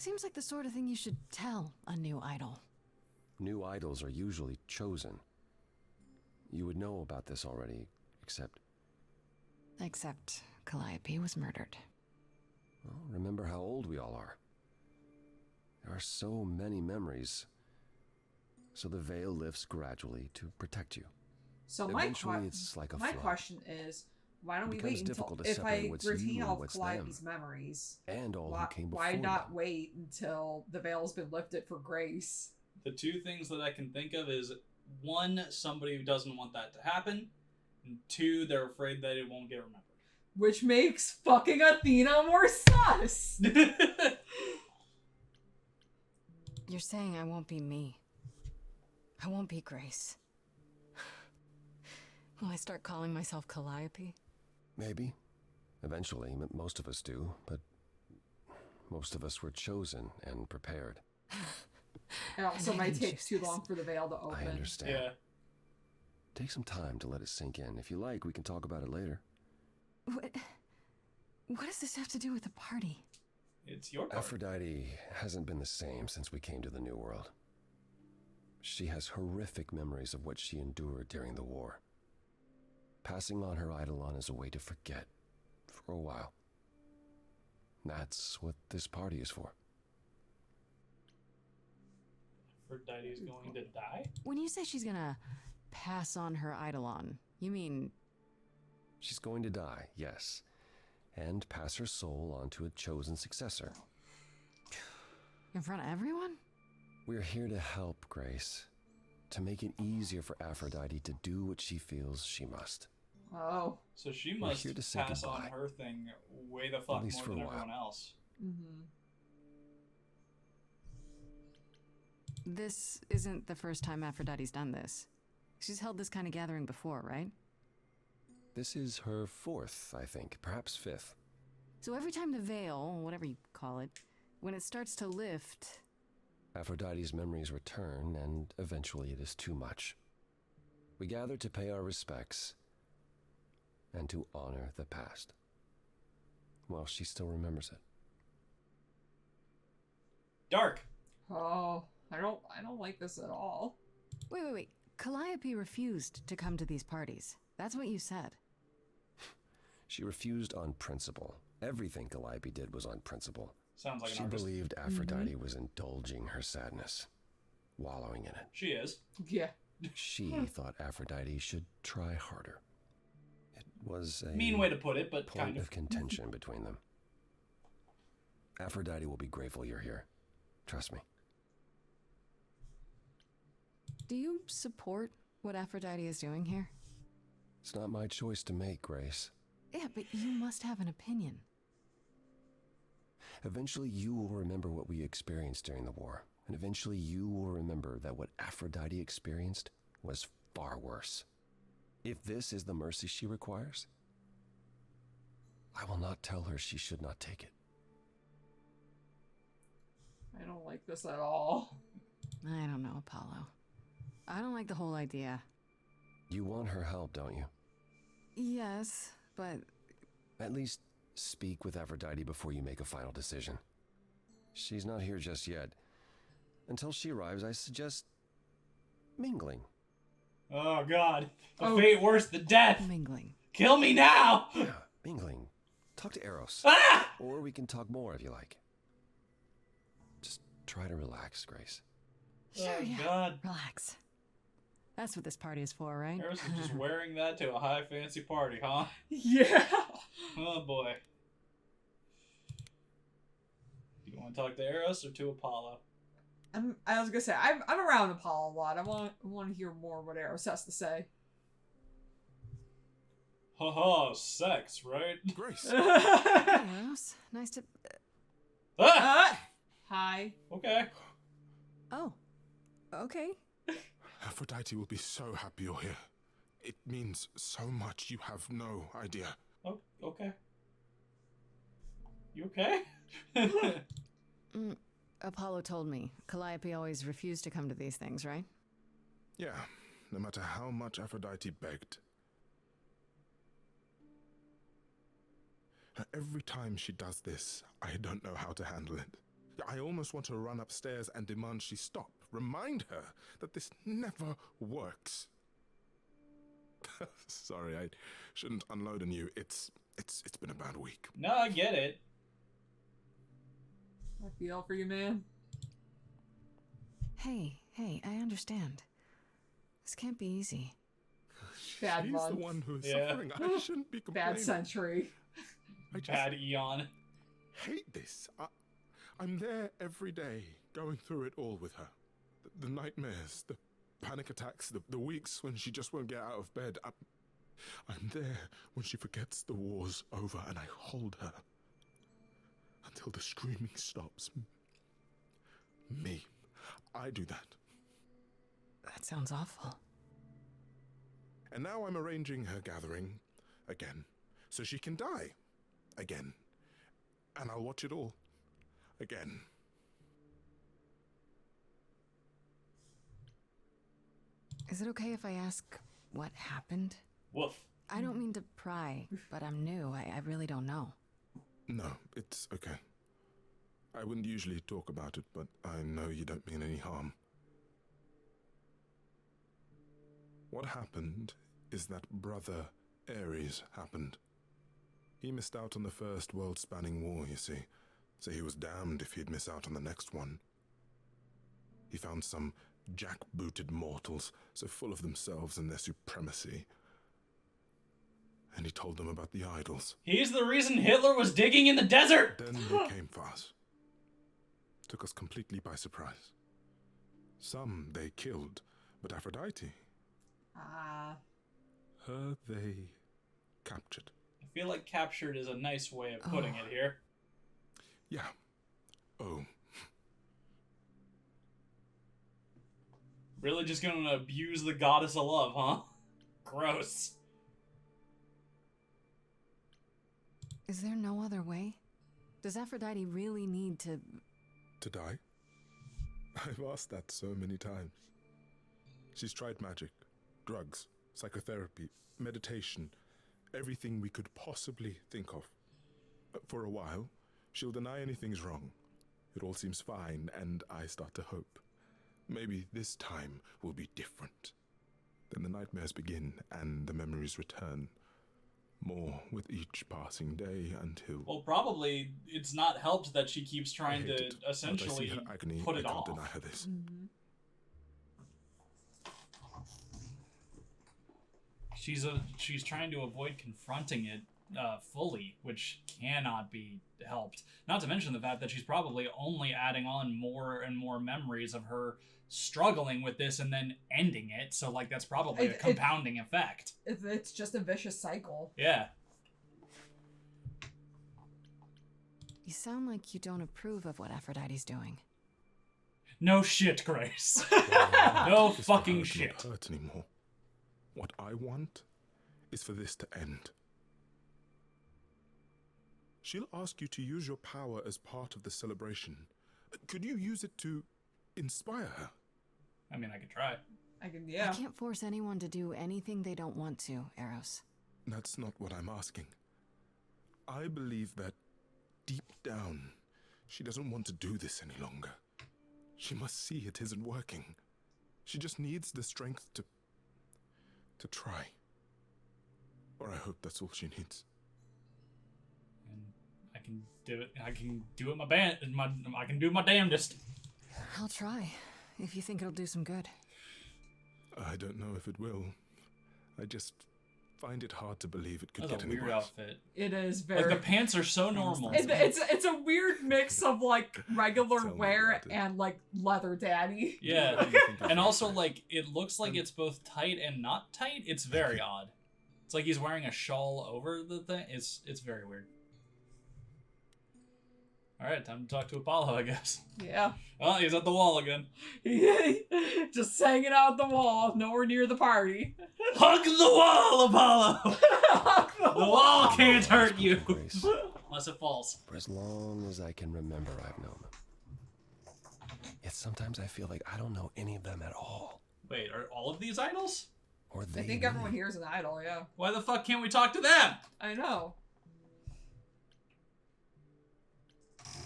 Seems like the sort of thing you should tell a new idol. New idols are usually chosen. You would know about this already, except... Except Calliope was murdered. Well, remember how old we all are. There are so many memories. So the veil lifts gradually to protect you. So Eventually, it's like a my flood. question is, why don't we becomes wait until difficult to if separate I what's retain you all and of what's Calliope's them. memories? And all Why, who came before why not them. wait until the veil's been lifted for Grace? The two things that I can think of is, one, somebody who doesn't want that to happen, and two, they're afraid that it won't get remembered. Which makes fucking Athena more sus! You're saying I won't be me. I won't be Grace. Will I start calling myself Calliope? Maybe. Eventually, most of us do, but most of us were chosen and prepared. It also I might didn't take choose too this. long for the veil to open. I understand. Yeah. Take some time to let it sink in. If you like, we can talk about it later. What does this have to do with the party? It's your part. Aphrodite hasn't been the same since we came to the New World. She has horrific memories of what she endured during the war. Passing on her eidolon is a way to forget, for a while. That's what this party is for. Aphrodite is going to die? When you say she's gonna pass on her eidolon, you mean... She's going to die, yes, and pass her soul on to a chosen successor. in front of everyone? We're here to help, Grace. To make it easier for Aphrodite to do what she feels she must. Oh. So she We're must here to say pass on goodbye. her thing way the fuck least more for a than while. everyone else. Mm-hmm. This isn't the first time Aphrodite's done this. She's held this kind of gathering before, right? This is her fourth, I think, perhaps fifth. So every time the veil, whatever you call it, when it starts to lift... Aphrodite's memories return, and eventually it is too much. We gather to pay our respects and to honor the past. While she still remembers it. Dark. Oh, I don't like this at all. Wait. Calliope refused to come to these parties. That's what you said. She refused on principle. Everything Calliope did was on principle. Sounds like She an artist. believed Aphrodite was indulging her sadness, wallowing in it. She is. Yeah. She thought Aphrodite should try harder. It was a Mean way to put it, but point kind of. contention between them. Aphrodite will be grateful you're here. Trust me. Do you support what Aphrodite is doing here? It's not my choice to make, Grace. Yeah, but you must have an opinion. Eventually you will remember what we experienced during the war. And eventually you will remember that what Aphrodite experienced was far worse. If this is the mercy she requires, I will not tell her she should not take it. I don't like this at all. I don't know, Apollo. I don't like the whole idea. You want her help, don't you? Yes, but... At least speak with Aphrodite before you make a final decision. She's not here just yet. Until she arrives, I suggest mingling. Oh god. A Oh. fate worse than death. mingling. Kill me now! Yeah, mingling. Talk to Eros. Ah! Or we can talk more if you like. Just try to relax, Grace. Sure, Oh yeah. god. Relax. That's what this party is for, right? Eros is just wearing that to a high fancy party, huh? Yeah. Oh boy. You want to talk to Eros or to Apollo? I was gonna say I'm around Apollo a lot. I want to hear more what Eros has to say. Haha, sex, right? Grace, Hey, Eros. Nice to... Ah! Hi. Okay. Oh. Okay. Aphrodite will be so happy you're here. It means so much you have no idea. Oh, okay. You okay? Apollo told me. Calliope always refused to come to these things, right? Yeah, no matter how much Aphrodite begged. Every time she does this, I don't know how to handle it. I almost want to run upstairs and demand she stop. Remind her that this never works. Sorry, I shouldn't unload on you. It's been a bad week. No, I get it. I feel for you, man. Hey, I understand. This can't be easy. Bad She's month. the one who is Yeah. suffering. I shouldn't be complaining. Bad century. I just Bad Eon. hate this. I'm there every day, going through it all with her. The nightmares, the panic attacks, the weeks when she just won't get out of bed. I'm there when she forgets the war's over, and I hold her until the screaming stops. Me. I do that. That sounds awful. And now I'm arranging her gathering again, so she can die again. And I'll watch it all again. Is it okay if I ask what happened? Woof. I don't mean to pry, but I'm new. I really don't know. No, it's okay. I wouldn't usually talk about it, but I know you don't mean any harm. What happened is that Brother Ares happened. He missed out on the first world-spanning war, you see, so he was damned if he'd miss out on the next one. He found some jackbooted mortals, so full of themselves and their supremacy. And he told them about the idols. He's the reason Hitler was digging in the desert! Then they came for us. Took us completely by surprise. Some they killed, but Aphrodite, her they captured. I feel like captured is a nice way of putting it here. Yeah. Oh, Really just gonna abuse the goddess of love, huh? Gross. Is there no other way? Does Aphrodite really need to... to die? I've asked that so many times. She's tried magic, drugs, psychotherapy, meditation, everything we could possibly think of. For a while, she'll deny anything's wrong. It all seems fine, and I start to hope. Maybe this time will be different. Then the nightmares begin, and the memories return. More with each passing day until... Well, probably it's not helped that she keeps trying I hate to it, but I essentially see her agony. put it I can't off. deny her this. She's trying to avoid confronting it fully, which cannot be helped. Not to mention the fact that she's probably only adding on more and more memories of her struggling with this and then ending it. So, like, that's probably a compounding effect. It's just a vicious cycle. Yeah. You sound like you don't approve of what Aphrodite's doing. No shit, Grace. What I No want is for fucking her to shit. not hurt anymore. What I want is for this to end. She'll ask you to use your power as part of the celebration. Could you use it to inspire her? I mean, I could try. I can, I yeah. can't force anyone to do anything they don't want to, Eros. That's not what I'm asking. I believe that deep down, she doesn't want to do this any longer. She must see it isn't working. She just needs the strength to try. Or I hope that's all she needs. And I can do it. I can do it I can do my damnedest. I'll try, if you think it'll do some good. I don't know if it will. I just find it hard to believe it could That's get a any weird worse. outfit. It is Like, very... the pants are so normal. It's a weird mix of, like, regular Tell me wear about it. and, like, leather daddy. Yeah. What do you think of And that? also, like, it looks like it's both tight and not tight. It's very odd. It's like he's wearing a shawl over the thing. It's very weird. Alright, time to talk to Apollo, I guess. Yeah. Oh, he's at the wall again. Just hanging out at the wall, nowhere near the party. Hug the wall, Apollo! The wall can't hurt you! Grace. Unless it falls. For as long as I can remember, I've known them. Yet sometimes I feel like I don't know any of them at all. Wait, are all of these idols? Or they I think me. everyone here is an idol, yeah. Why the fuck can't we talk to them? I know.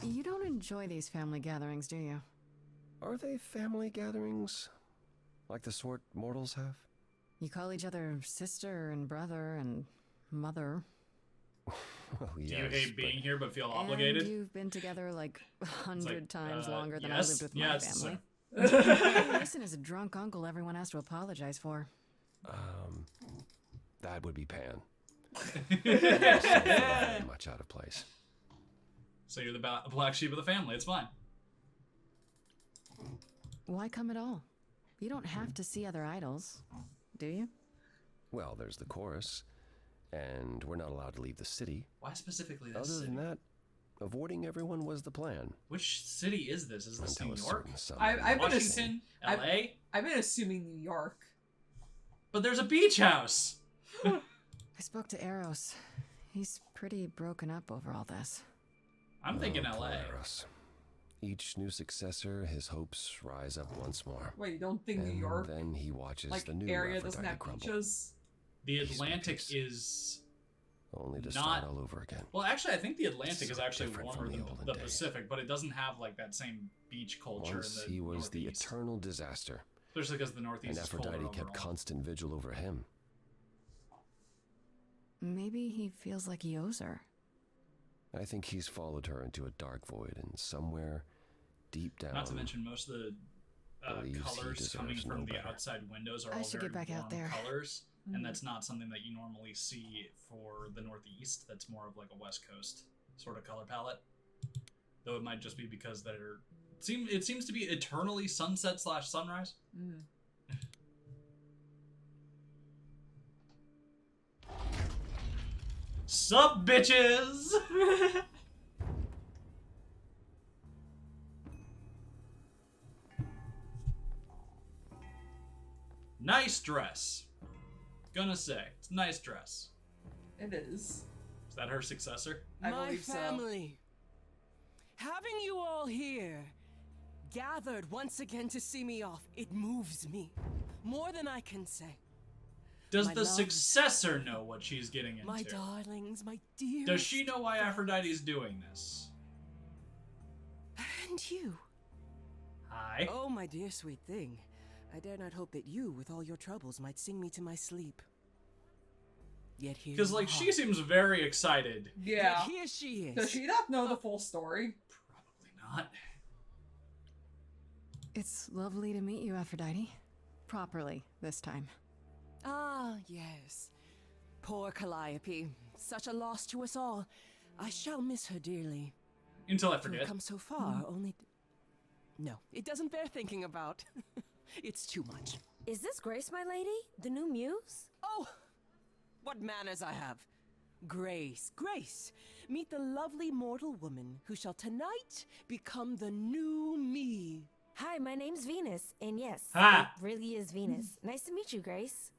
You don't enjoy these family gatherings, do you? Are they family gatherings? Like the sort mortals have? You call each other sister and brother and mother. Well, Do yes, you hate but being here but feel obligated? And you've been together like 100 Like, times longer than yes. I lived with Yeah, my it's the family. same. You listen as a drunk uncle everyone has to apologize for. that would be Pan. Yes, I feel very much out of place. So you're the black sheep of the family. It's fine. Why come at all? You don't have to see other idols, do you? Well, there's the chorus, and we're not allowed to leave the city. Why specifically this Other city? than that, avoiding everyone was the plan. Which city is this? Is this Until New a York? certain summer. I've been Washington? LA? I've been assuming New York. But there's a beach house! I spoke to Eros. He's pretty broken up over all this. I'm thinking Oh, LA. Polaris. Each new successor, his hopes rise up once more. Wait, you don't think New And York, then he watches like, the new area doesn't Aphrodite have crumble, beaches? The Peace be Atlantic peace. is... only to not- start all over again. Well, actually, I think the Atlantic So is actually different warmer from the than olden the days. Pacific, but it doesn't have, like, that same beach culture Once in the he was the Northeast. eternal disaster, Especially because the Northeast and is colder Aphrodite kept overall. constant vigil over him. Maybe he feels like he owes her. I think he's followed her into a dark void, and somewhere deep down. Not to mention most of the believes he colors coming deserves from no the better. outside windows are I all should very get back out warm there. colors, Mhm. and that's not something that you normally see for the Northeast. That's more of like a West Coast sort of color palette. Though it might just be because it seems to be eternally sunset / sunrise. Mm. Sup, bitches! Nice dress. Gonna say, it's a nice dress. It is. Is that her successor? I My believe so. family. Having you all here, gathered once again to see me off, it moves me. More than I can say. Does My the loves. successor know what she's getting into? My darlings, my dear. Does she know why Aphrodite's doing this? And you. Hi. Oh, my dear sweet thing. I dare not hope that you, with all your troubles, might sing me to my sleep. Yet here Because, you like, are. she seems very excited. Yeah. Yet here she is. Does she not know the full story? Probably not. It's lovely to meet you, Aphrodite. Properly, this time. Ah, yes. Poor Calliope. Such a loss to us all. I shall miss her dearly. Until I To have forget. come so far, only... No, it doesn't bear thinking about. It's too much. Is this Grace, my lady? The new muse? Oh, what manners I have. Grace, Grace, meet the lovely mortal woman who shall tonight become the new me. Hi, my name's Venus, and yes, Ha! it really is Venus. Nice to meet you, Grace.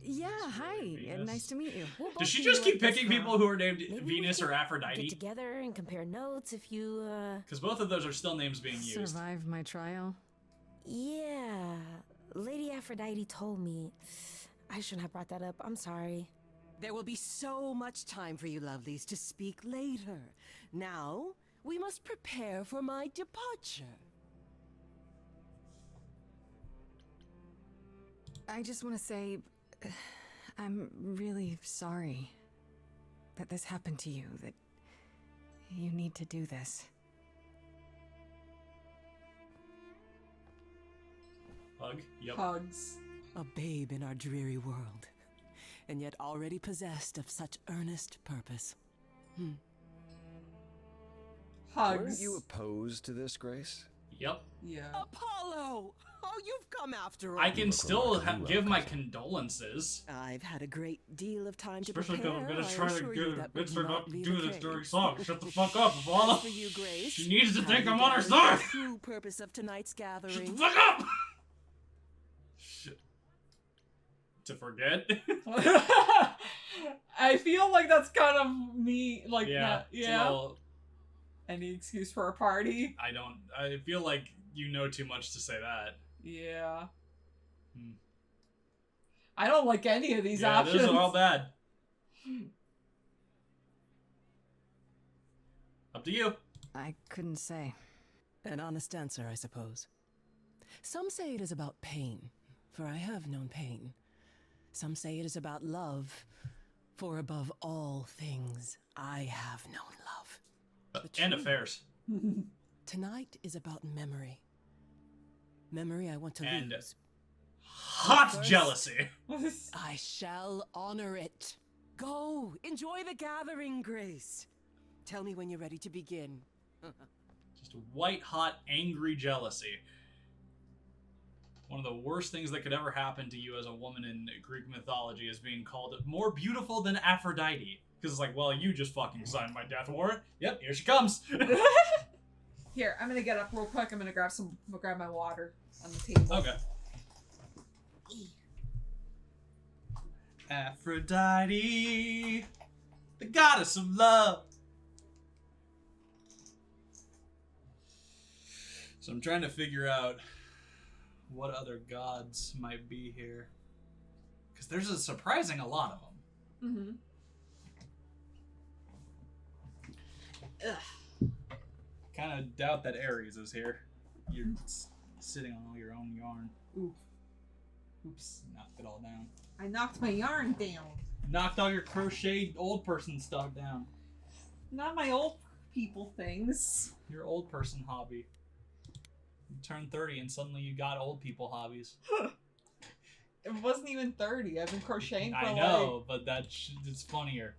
Yeah, hi. Venus. Nice to meet you. We'll both Does she be just new keep at this picking now. people who are named Maybe we Venus could or Get Aphrodite? together and compare notes if you, Because both of those are still names being used. Survived my trial. Yeah. Lady Aphrodite told me. I shouldn't have brought that up. I'm sorry. There will be so much time for you lovelies to speak later. Now, we must prepare for my departure. I just want to say, I'm really sorry that this happened to you, that you need to do this. Hug? Yep. Hugs. A babe in our dreary world, and yet already possessed of such earnest purpose. Hugs. Weren't you opposed to this, Grace? Yep. Yeah. Apollo! Oh, you've come after all. I can look still remarkably well, give my cousin. condolences. I've had a great deal of time to Especially prepare. because I'm gonna I try to assure get you her that would bitch not not to be do the this during case. song. Shut the fuck up, Apollo. As for you, Grace, She needs to have think you I'm on her gathered side. the true purpose of tonight's Shut the gathering. fuck up! Shit. To forget? I feel like that's kind of me. Like, yeah. it's a yeah. little- Any excuse for a party? I feel like you know too much to say that. Yeah. Hmm. I don't like any of these Yeah, options. those are all bad. Up to you. I couldn't say. An honest answer, I suppose. Some say it is about pain, for I have known pain. Some say it is about love, for above all things, I have known love. The And truth affairs. tonight is about memory. Memory I want to And lose. hot First- jealousy. I shall honor it. Go, enjoy the gathering, Grace. Tell me when you're ready to begin. Just white hot angry jealousy. One of the worst things that could ever happen to you as a woman in Greek mythology is being called more beautiful than Aphrodite. Because it's like, well, you just fucking signed my death warrant. Yep, here she comes. Here, I'm gonna get up real quick. I'm gonna grab my water on the table. Okay. Aphrodite, the goddess of love. So I'm trying to figure out what other gods might be here. Because there's a surprising a lot of them. Mm-hmm. Kind of doubt that Ares is here. You're sitting on all your own yarn. Ooh. Oops, knocked it all down. I knocked my yarn down. Knocked all your crochet old person stuff down. Not my old people things. Your old person hobby. You turn 30 and suddenly you got old people hobbies. It wasn't even 30. I've been crocheting for I know, but it's funnier.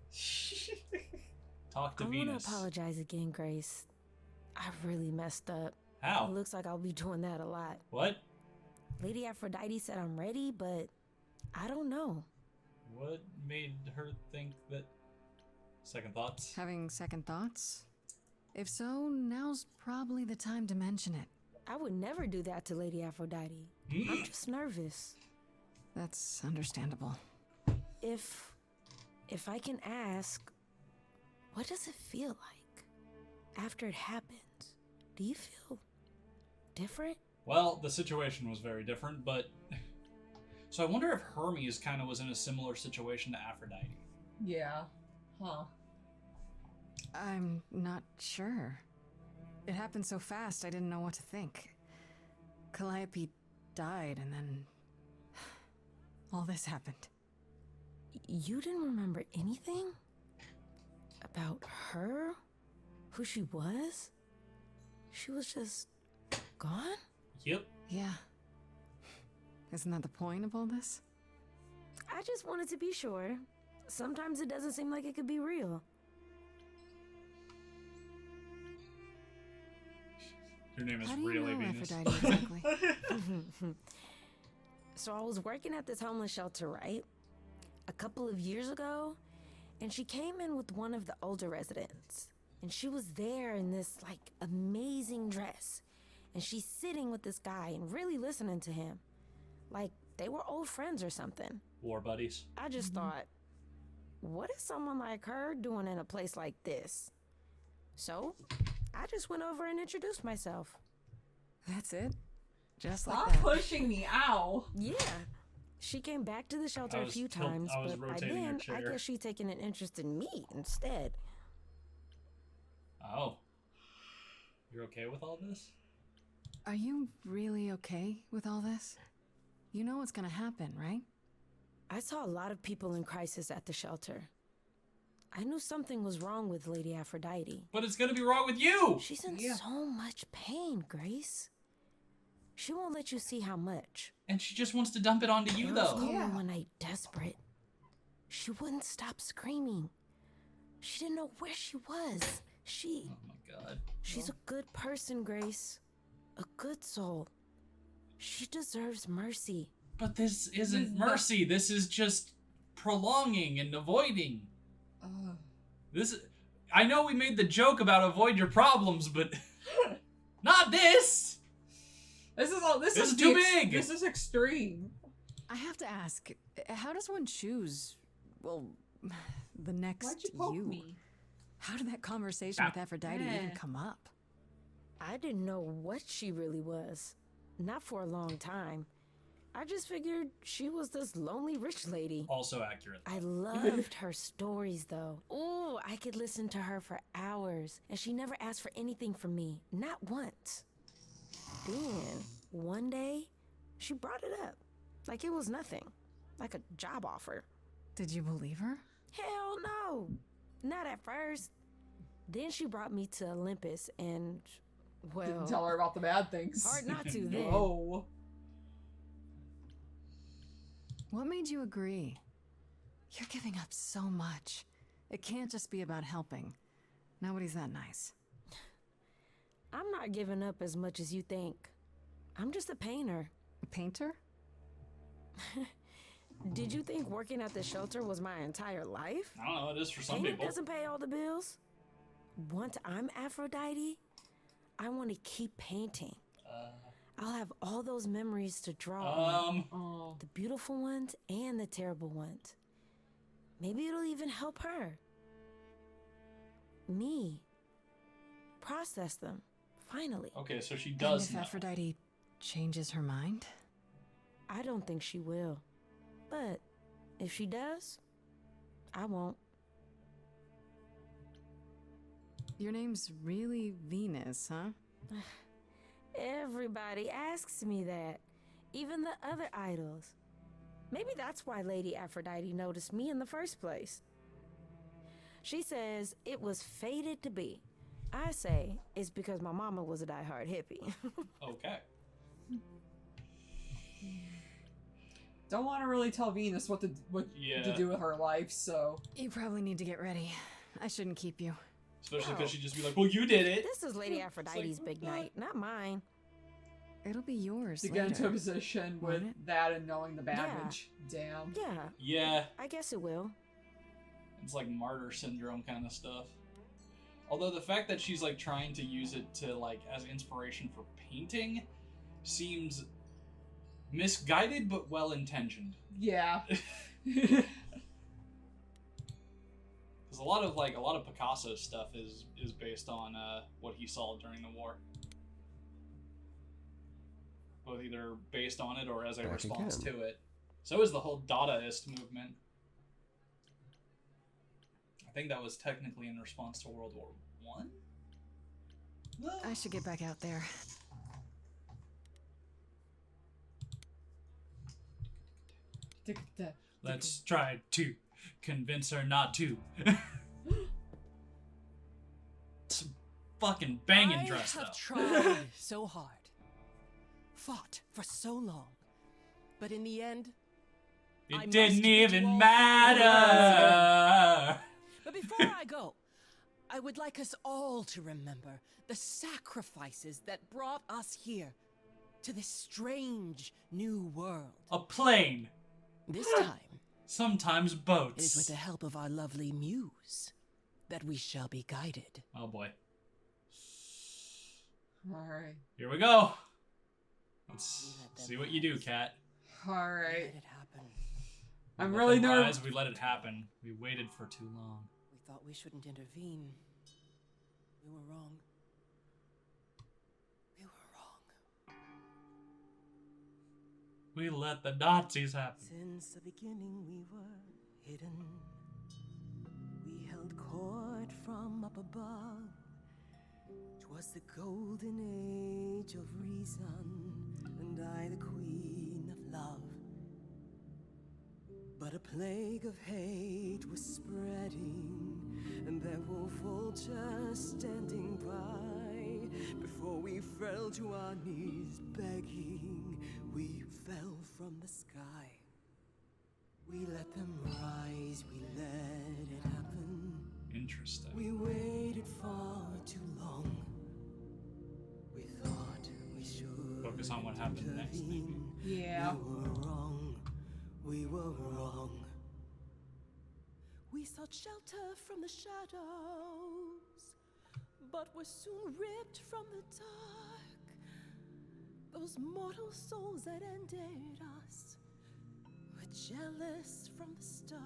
Talk to I want Venus. to apologize again, Grace. I really messed up. How? It looks like I'll be doing that a lot. What? Lady Aphrodite said I'm ready, but I don't know. What made her think that? Second thoughts? Having second thoughts? If so, now's probably the time to mention it. I would never do that to Lady Aphrodite. I'm just nervous. That's understandable. If I can ask, what does it feel like after it happens? Do you feel different? Well, the situation was very different, but... So I wonder if Hermes kind of was in a similar situation to Aphrodite. Yeah. Huh. I'm not sure. It happened so fast, I didn't know what to think. Calliope died, and then... all this happened. You didn't remember anything? About her? Who she was? She was just gone? Yep. Yeah. Isn't that the point of all this? I just wanted to be sure. Sometimes it doesn't seem like it could be real. Your name is How do you really know Venus. Aphrodite exactly? So I was working at this homeless shelter, right? A couple of years ago, and she came in with one of the older residents. And she was there in this, like, amazing dress. And she's sitting with this guy and really listening to him. Like, they were old friends or something. War buddies. I just thought, what is someone like her doing in a place like this? So, I just went over and introduced myself. That's it? Just Stop like that. pushing me, ow. Yeah. She came back to the shelter I a was few tilt- times, I was but by rotating your then, I chair. guess she's taken an interest in me instead. Oh. You're okay with all this? Are you really okay with all this? You know what's gonna happen, right? I saw a lot of people in crisis at the shelter. I knew something was wrong with Lady Aphrodite. But it's gonna be wrong with you! She's in Yeah. so much pain, Grace. She won't let you see how much. And she just wants to dump it onto you, I was though. calling Yeah. one night desperate. She wouldn't stop screaming. She didn't know where she was. Oh my god. She's a good person, Grace. A good soul. She deserves mercy. But this isn't This is mercy. This is just prolonging and avoiding. This. I know we made the joke about avoid your problems, but not this. This is all. This This is is too the big. This is extreme. I have to ask, how does one choose, well, the next Why'd you poke you? me? How did that conversation with Aphrodite even Eh. come up? I didn't know what she really was. Not for a long time. I just figured she was this lonely rich lady. Also accurate. I loved her stories, though. Ooh, I could listen to her for hours, and she never asked for anything from me, not once. Then, one day, she brought it up, like it was nothing, like a job offer. Did you believe her? Hell no, not at first. Then she brought me to Olympus, and, well... Didn't tell her about the bad things. Hard not to then. Oh. What made you agree? You're giving up so much. It can't just be about helping. Nobody's that nice. I'm not giving up as much as you think. I'm just a painter. A painter? Did you think working at the shelter was my entire life? I don't know. It is for some Painting people. doesn't pay all the bills. Once I'm Aphrodite, I want to keep painting. I'll have all those memories to draw on. Oh. The beautiful ones and the terrible ones. Maybe it'll even help her. Me. Process them, finally. Okay, so she And does if know. Aphrodite changes her mind? I don't think she will. But if she does, I won't. Your name's really Venus, huh? Everybody asks me that. Even the other idols. Maybe that's why Lady Aphrodite noticed me in the first place. She says it was fated to be. I say it's because my mama was a diehard hippie. Okay. Don't want to really tell Venus what to Yeah. do with her life, so... You probably need to get ready. I shouldn't keep you. Especially No. because she'd just be like, well, you did it. This is Lady Aphrodite's big night, not mine. It'll be yours To later. get into a position with Won't it? that and knowing the baggage. Damn. Yeah, Yeah. I guess it will. It's like martyr syndrome kind of stuff. Although the fact that she's like trying to use it to like as inspiration for painting seems misguided but well intentioned. Yeah. Because a lot of Picasso's stuff is based on what he saw during the war. Both either based on it or as a Back response again. to it. So is the whole Dadaist movement. I think that was technically in response to World War One. I should get back out there. Let's try to convince her not to. It's fucking banging dress I though. have tried so hard, fought for so long, but in the end, I It must didn't get you even all matter. But before I go, I would like us all to remember the sacrifices that brought us here to this strange new world. A plane, This time, sometimes it is with boats. the help of our lovely muse that we shall be guided. Oh boy. Alright. Here we go. Let's Let them see what you do, Kat. Alright. Let it happen. I'm Let really them nervous. rise, we let it happen. We waited for too long. We thought we shouldn't intervene. We were wrong. We were wrong. We let the Nazis happen. Since the beginning we were hidden. We held court from up above. 'Twas the golden age of reason, and I the queen of love. But a plague of hate was spreading, and there were vultures standing by. Before we fell to our knees begging, we fell from the sky. We let them rise, we let it happen. Interesting. We waited far too long. We thought we should Focus on what happens next, maybe. Yeah. We were wrong. We were wrong. We sought shelter from the shadows, but were soon ripped from the dark. Those mortal souls that ended us were jealous from the start.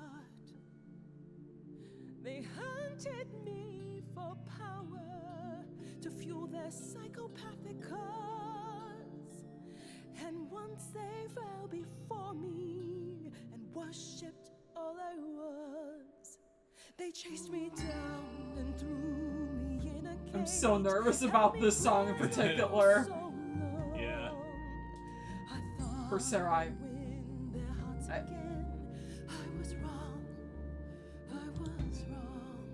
They hunted me for power to fuel their psychopathic cause. And once they fell before me and worshipped all I was, They chased me down and threw me in a cage. I'm so nervous about this song in particular. Yeah. For Sarai. I was wrong. I was wrong.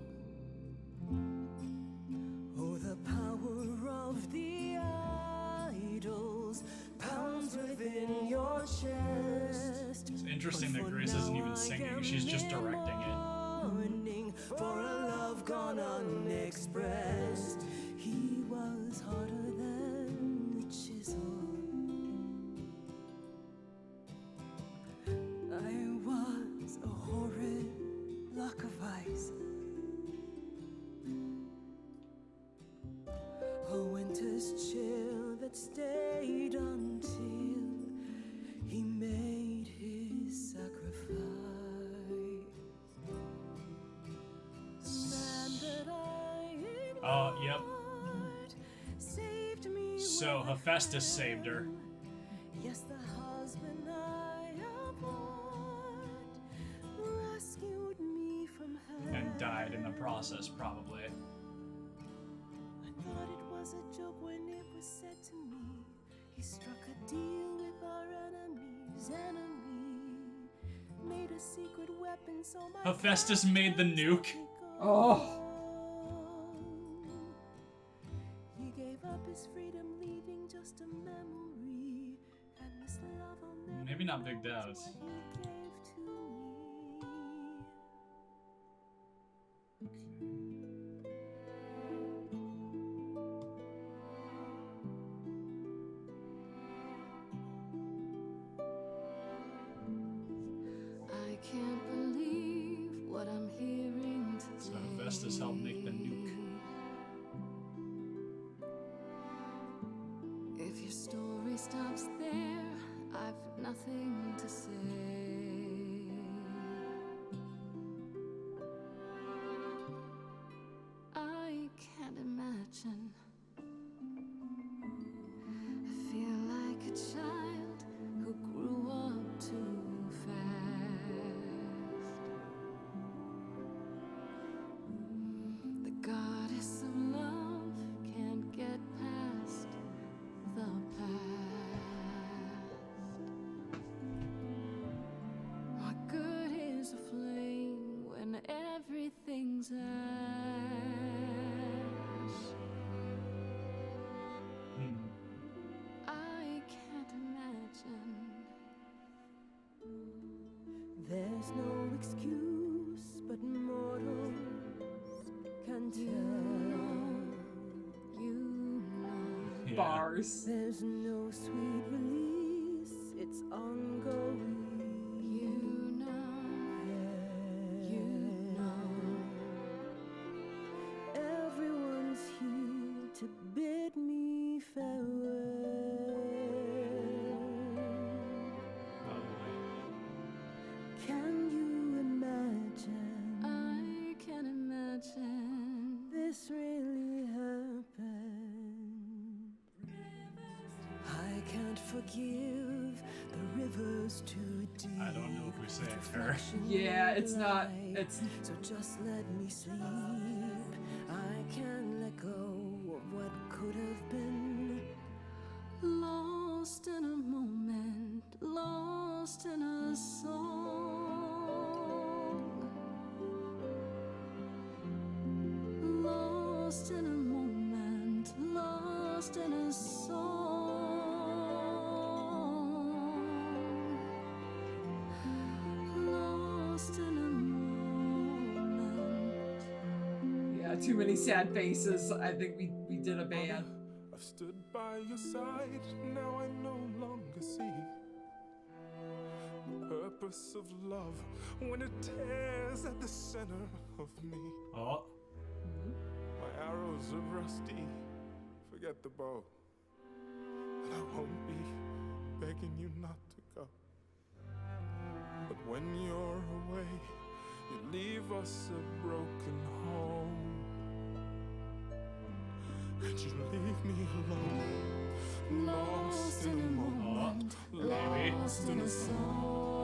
Oh, the power of the idols pounds within your chest. It's interesting that Grace isn't even singing, she's just directing it. For a love gone unexpressed, he was harder than the chisel. I was a horrid block of ice, a winter's chill that stayed until he made his sacrifice. Oh, yep. So Hephaestus saved her. Yes, the husband I abhorred rescued me from hell. And died in the process, probably. I thought it was a joke when it was said to me. He struck a deal with our enemy's enemy. Made a secret weapon so my Hephaestus made the nuke. Oh. He gave up his freedom, leaving just a memory. And this love I'll never Maybe not Big Doubts. what he gave to me. I can't believe what I'm hearing today. So Hephaestus helped make the nuke. If your story stops there, I've nothing to say. I can't imagine. I feel like a child who grew up too fast. The goddess of love can't get past the past. What good is a flame when everything's ash? I can't imagine. There's no excuse, but mortals can tell. You know. Yeah. Bars. There's no sweet release, it's ongoing. You know. You know. Everyone's here to bid me farewell. Oh boy. Can you imagine I can imagine. this really happened? I can't forgive the rivers too deep. I don't know if we say it, her. Yeah, it's not. It's So just let me sleep. I can't let go of what could have been. Lost in a moment, lost in a song. Lost in a moment, lost in a song. Lost in a moment. yeah, too many sad faces. I think we did a band. I've stood by your side, now I no longer see the purpose of love when it tears at the center of me. Oh. My arrows are rusty, forget the bow. And I won't be begging you not to go. But when you're away, you leave us a broken home. And you leave me alone, lost in a moment, Maybe. lost in a song.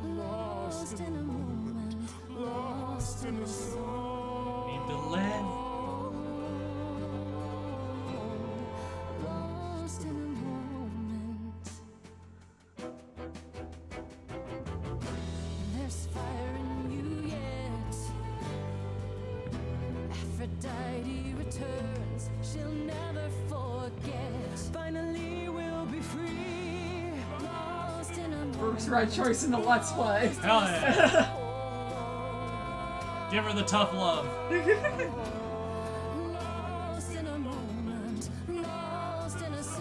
lost in a moment, lost in a song. Need to live. Lost in a moment. There's fire in you yet. Aphrodite returns. She'll never forget. Finally, we'll be free. Lost in a Brooke's right choice in the Let's Play. Hell yeah. Give her the tough love. Lost in a moment, lost in a song.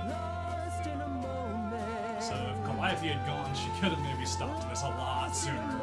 Lost in a moment. So if Calliope had gone, she could have maybe stopped this a lot sooner.